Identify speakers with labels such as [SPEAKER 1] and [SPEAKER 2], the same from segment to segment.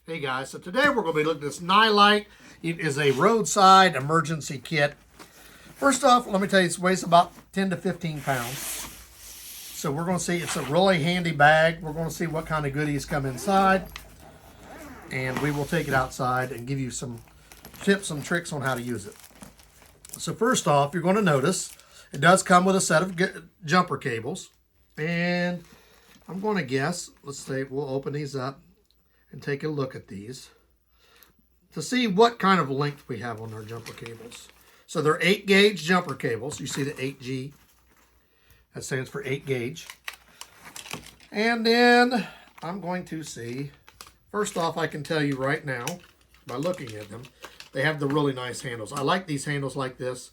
[SPEAKER 1] Hey guys, so today we're going to be looking at this Nilight. It is a roadside emergency kit. First off, let me tell you, it weighs about 10 to 15 pounds. So we're going to see, it's a really handy bag. We're going to see what kind of goodies come inside. And we will take it outside and give you some tips and tricks on how to use it. So first off, you're going to notice it does come with a set of jumper cables. And I'm going to guess, let's say we'll open these up and take a look at these to see what kind of length we have on our jumper cables. So they're 8 gauge jumper cables. You see the 8G. That stands for 8 gauge. And then I'm going to see, first off, I can tell you right now by looking at them, they have the really nice handles. I like these handles like this.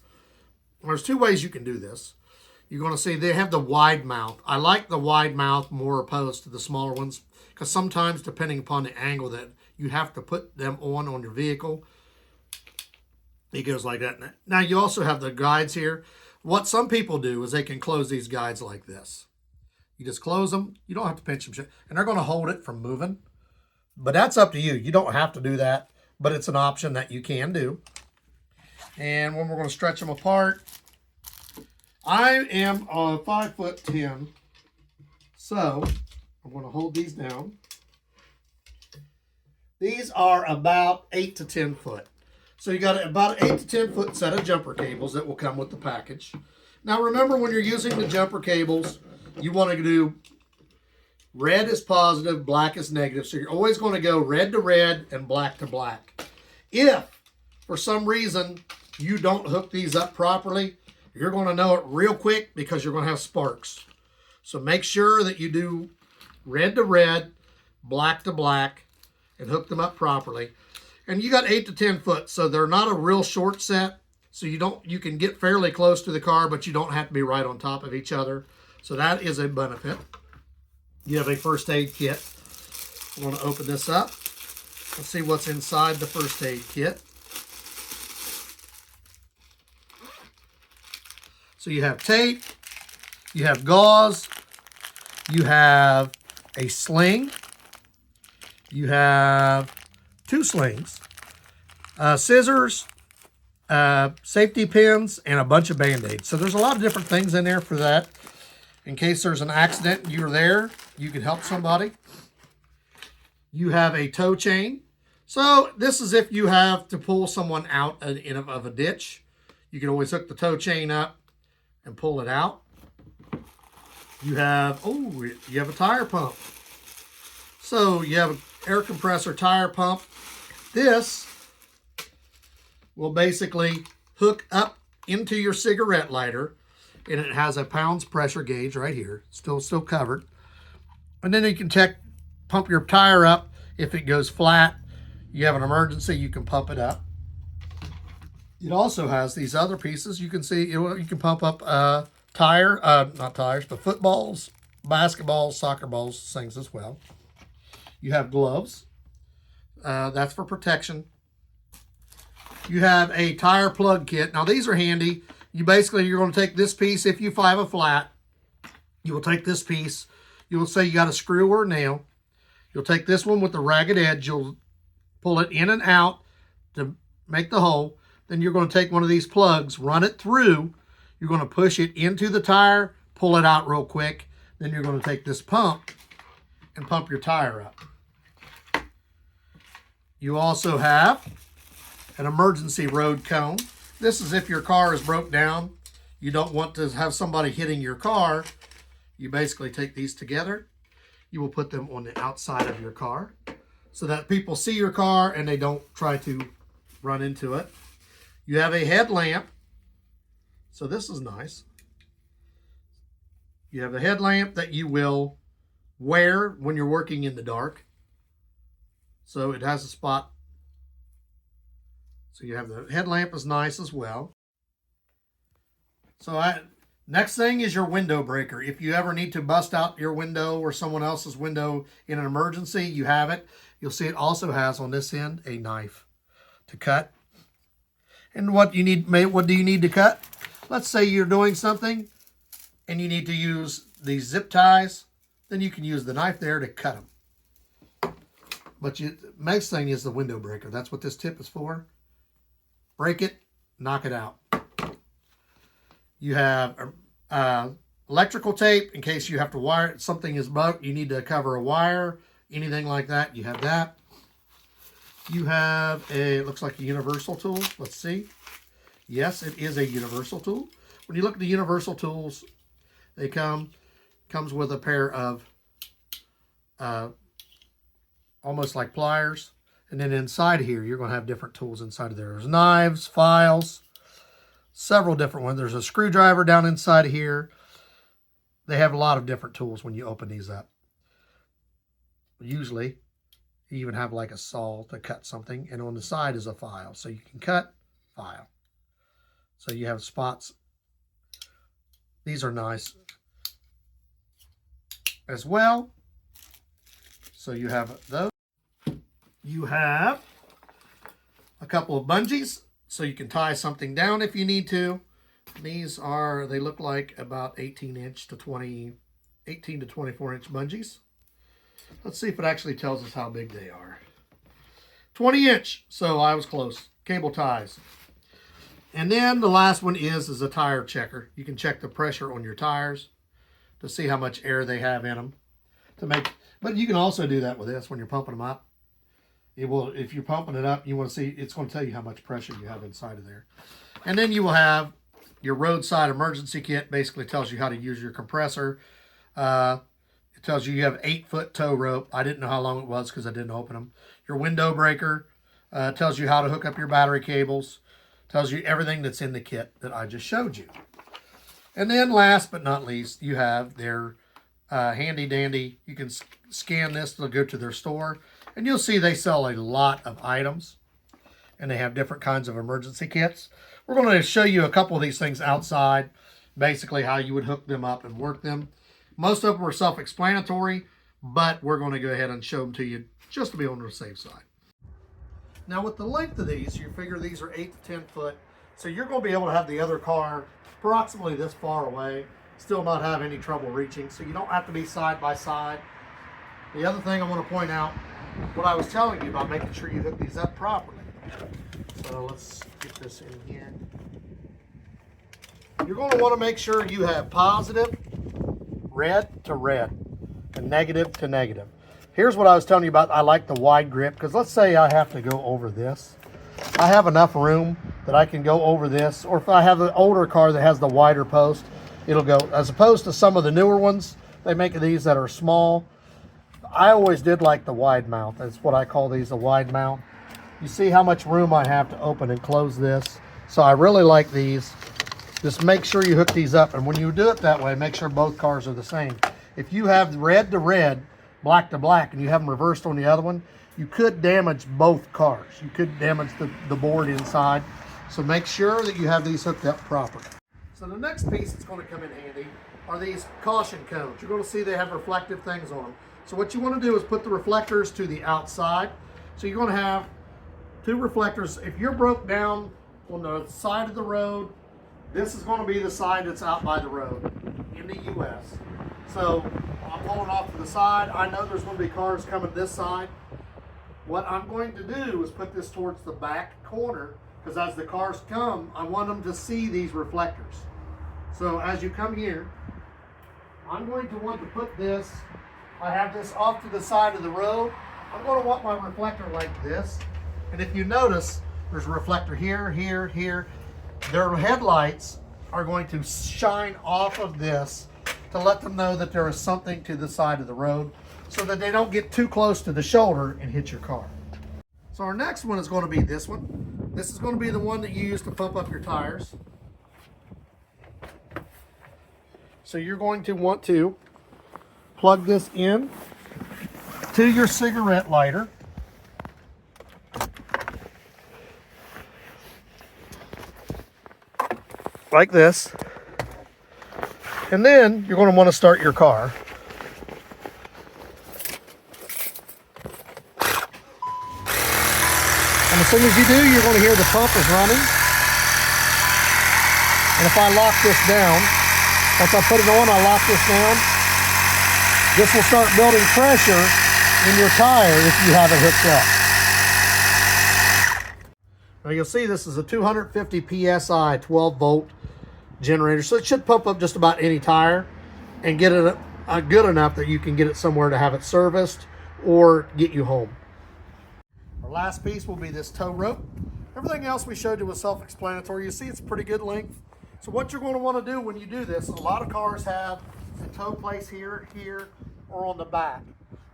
[SPEAKER 1] There's 2 ways you can do this. You're going to see they have the wide mouth. I like the wide mouth more opposed to the smaller ones, because sometimes, depending upon the angle that you have to put them on your vehicle, it goes like that. Now, you also have the guides here. What some people do is they can close these guides like this. You just close them. You don't have to pinch them. And they're going to hold it from moving. But that's up to you. You don't have to do that. But it's an option that you can do. And when we're going to stretch them apart, I am 5'10". So I'm going to hold these down. These are about 8 to 10 foot. So you got about an 8 to 10 foot set of jumper cables that will come with the package. Now remember, when you're using the jumper cables, you want to do red is positive, black is negative. So you're always going to go red to red and black to black. If for some reason you don't hook these up properly, you're going to know it real quick because you're going to have sparks. So make sure that you do red to red, black to black, and hook them up properly. And you got 8 to 10 foot, so they're not a real short set. So you can get fairly close to the car, but you don't have to be right on top of each other. So that is a benefit. You have a first aid kit. I'm going to open this up. Let's see what's inside the first aid kit. So you have tape, you have gauze, you have a sling, you have 2 slings, scissors, safety pins, and a bunch of Band-Aids. So there's a lot of different things in there for that. In case there's an accident and you're there, you can help somebody. You have a tow chain. So this is if you have to pull someone out of a ditch. You can always hook the tow chain up and pull it out. You have a tire pump. So you have an air compressor tire pump. This will basically hook up into your cigarette lighter, and it has a pounds pressure gauge right here, still covered. And then you can pump your tire up. If it goes flat, you have an emergency, you can pump it up. It also has these other pieces. You can see you can pump up not tires, but footballs, basketballs, soccer balls, things as well. You have gloves. That's for protection. You have a tire plug kit. Now these are handy. You're going to take this piece. If you have a flat, you will take this piece. You will say you got a screw or a nail. You'll take this one with the ragged edge. You'll pull it in and out to make the hole. Then you're going to take one of these plugs, run it through. You're going to push it into the tire, pull it out real quick. Then you're going to take this pump and pump your tire up. You also have an emergency road cone. This is if your car is broke down. You don't want to have somebody hitting your car. You basically take these together. You will put them on the outside of your car so that people see your car and they don't try to run into it. You have a headlamp. So this is nice. You have a headlamp that you will wear when you're working in the dark. So it has a spot. So you have the headlamp is nice as well. So next thing is your window breaker. If you ever need to bust out your window or someone else's window in an emergency, you have it. You'll see it also has on this end a knife to cut. And what do you need to cut? Let's say you're doing something and you need to use these zip ties. Then you can use the knife there to cut them. But next thing is the window breaker. That's what this tip is for. Break it, knock it out. You have electrical tape in case you have to wire it. Something is bugged, you need to cover a wire, anything like that, you have that. You have it looks like a universal tool. Let's see. Yes, it is a universal tool. When you look at the universal tools, they comes with a pair of almost like pliers. And then inside here, you're going to have different tools inside of there. There's knives, files, several different ones. There's a screwdriver down inside of here. They have a lot of different tools when you open these up. Usually, you even have like a saw to cut something. And on the side is a file. So you can cut, file. So you have spots. These are nice as well. So you have those. You have a couple of bungees so you can tie something down if you need to. These are, they look like about 18 to 24 inch bungees. Let's see if it actually tells us how big they are. 20 inch, so I was close. Cable ties. And then the last one is a tire checker. You can check the pressure on your tires to see how much air they have in them. But you can also do that with this when you're pumping them up. It will, if you're pumping it up, you want to see, it's going to tell you how much pressure you have inside of there. And then you will have your roadside emergency kit. Basically tells you how to use your compressor. It tells you have 8-foot tow rope. I didn't know how long it was because I didn't open them. Your window breaker tells you how to hook up your battery cables. Tells you everything that's in the kit that I just showed you. And then last but not least, you have their handy dandy. You can scan this to go to their store. And you'll see they sell a lot of items. And they have different kinds of emergency kits. We're going to show you a couple of these things outside. Basically how you would hook them up and work them. Most of them are self-explanatory. But we're going to go ahead and show them to you just to be on the safe side. Now with the length of these, you figure these are 8 to 10 foot. So you're going to be able to have the other car approximately this far away. Still not have any trouble reaching. So you don't have to be side by side. The other thing I want to point out, what I was telling you about making sure you hook these up properly. So let's get this in here. You're going to want to make sure you have positive, red to red, and negative to negative. Here's what I was telling you about. I like the wide grip because let's say I have to go over this. I have enough room that I can go over this, or if I have an older car that has the wider post, it'll go, as opposed to some of the newer ones, they make these that are small. I always did like the wide mount. That's what I call these, the wide mount. You see how much room I have to open and close this. So I really like these. Just make sure you hook these up. And when you do it that way, make sure both cars are the same. If you have red to red, black to black, and you have them reversed on the other one, you could damage both cars. You could damage the board inside. So make sure that you have these hooked up properly. So the next piece that's going to come in handy are these caution cones. You're going to see they have reflective things on them. So what you want to do is put the reflectors to the outside. So you're going to have 2 reflectors. If you're broke down on the side of the road, this is going to be the side that's out by the road in the US. So I'm pulling off to the side. I know there's going to be cars coming this side. What I'm going to do is put this towards the back corner, because as the cars come, I want them to see these reflectors. So as you come here, I'm going to want to put this, I have this off to the side of the road. I'm going to want my reflector like this. And if you notice, there's a reflector here, here, here. Their headlights are going to shine off of this to let them know that there is something to the side of the road so that they don't get too close to the shoulder and hit your car. So our next one is going to be this one. This is going to be the one that you use to pump up your tires. So you're going to want to plug this in to your cigarette lighter. Like this. And then you're going to want to start your car. And as soon as you do, you're going to hear the pump is running. And if I lock this down, once I put it on, I lock this down. This will start building pressure in your tire if you have it hooked up. Now you'll see this is a 250 PSI 12 volt generator, so it should pump up just about any tire and get it good enough that you can get it somewhere to have it serviced or get you home. Our last piece will be this tow rope. Everything else we showed you was self-explanatory. You see it's pretty good length. So what you're going to want to do when you do this, a lot of cars have a tow place here, or on the back.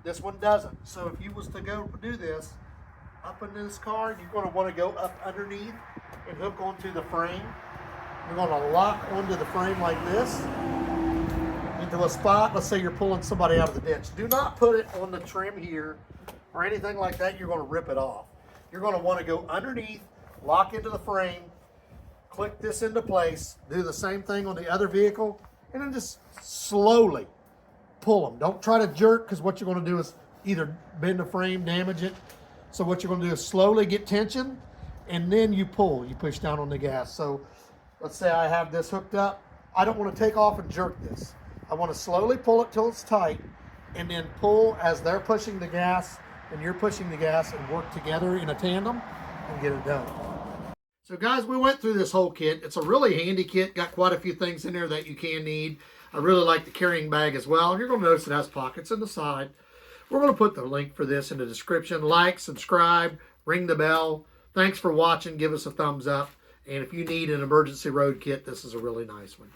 [SPEAKER 1] This one doesn't. So if you was to go do this up into this car, you're going to want to go up underneath and hook onto the frame. You're going to lock onto the frame like this into a spot. Let's say you're pulling somebody out of the ditch. Do not put it on the trim here or anything like that. You're going to rip it off. You're going to want to go underneath, lock into the frame, click this into place, do the same thing on the other vehicle, and then just slowly pull them. Don't try to jerk, because what you're going to do is either bend the frame, damage it. So what you're going to do is slowly get tension, and then you pull. You push down on the gas. So let's say I have this hooked up. I don't want to take off and jerk this. I want to slowly pull it till it's tight, and then pull as they're pushing the gas and you're pushing the gas, and work together in a tandem and get it done. So guys, we went through this whole kit. It's a really handy kit. Got quite a few things in there that you can need. I really like the carrying bag as well. You're going to notice it has pockets in the side. We're going to put the link for this in the description. Like, subscribe, ring the bell. Thanks for watching. Give us a thumbs up. And if you need an emergency road kit, this is a really nice one.